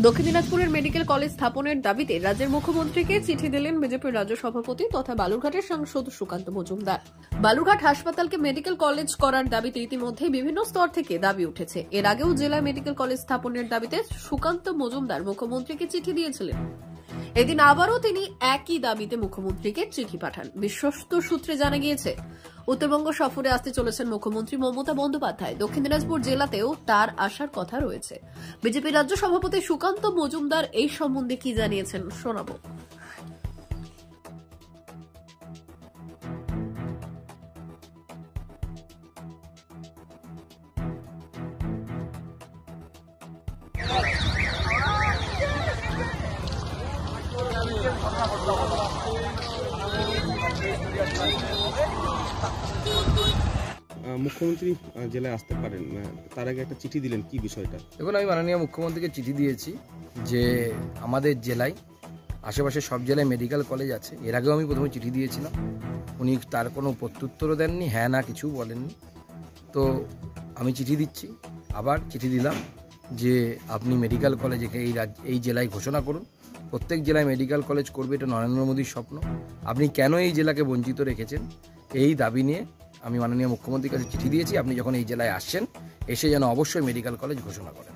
দক্ষিণ দিনাজপুরের medical college স্থাপনের দাবিতে রাজ্যের মুখ্যমন্ত্রীকে চিঠি দিলেন বিজেপির রাজ্য সভাপতি তথা বালুরঘাটের সাংসদ সুকান্ত মজুমদার। বালুরঘাট হাসপাতালকে মেডিকেল কলেজ করার দাবিতে ইতিমধ্যে বিভিন্ন স্তর থেকে দাবি উঠেছে। এর আগেও জেলায় মেডিকেল কলেজ স্থাপনের দাবিতে সুকান্ত মজুমদার মুখ্যমন্ত্রীকে চিঠি দিয়েছিলেন। এদিন আবারও তিনি একই দাবিতে মুখ্যমন্ত্রীকে চিঠি পাঠান। বিশ্বস্ত সূত্রে জানা গিয়েছে, উত্তরবঙ্গ সফরে আসতে চলেছেন মুখ্যমন্ত্রী মমতা বন্দ্যোপাধ্যায়। দক্ষিণ দিনাজপুর জেলাতেও তার আসার কথা রয়েছে। বিজেপি রাজ্য সভাপতি সুকান্ত মজুমদার এই সম্বন্ধে কি জানিয়েছেন শোনাবো। মুখ্যমন্ত্রী জেলায় আসতে পারেন, তার আগে একটা চিঠি দিলেন, কি বিষয়টা? দেখুন, আমি মাননীয় মুখ্যমন্ত্রীকে চিঠি দিয়েছি যে আমাদের জেলায় আশেপাশে সব জেলায় মেডিকেল কলেজ আছে। এর আগেও আমি প্রথমে চিঠি দিয়েছিলাম, উনি তার কোনো প্রত্যুত্তরও দেননি, হ্যাঁ না কিছু বলেননি। তো আমি চিঠি দিচ্ছি, আবার চিঠি দিলাম যে আপনি মেডিকেল কলেজ এই জেলায় ঘোষণা করুন। প্রত্যেক জেলায় মেডিকেল কলেজ করবে, এটা নরেন্দ্র মোদীর স্বপ্ন। আপনি কেন এই জেলাকে বঞ্চিত রেখেছেন, এই দাবি নিয়ে আমি মাননীয় মুখ্যমন্ত্রীর কাছে চিঠি দিয়েছি। আপনি যখন এই জেলায় আসছেন, এসে যেন অবশ্যই মেডিকেল কলেজ ঘোষণা করেন।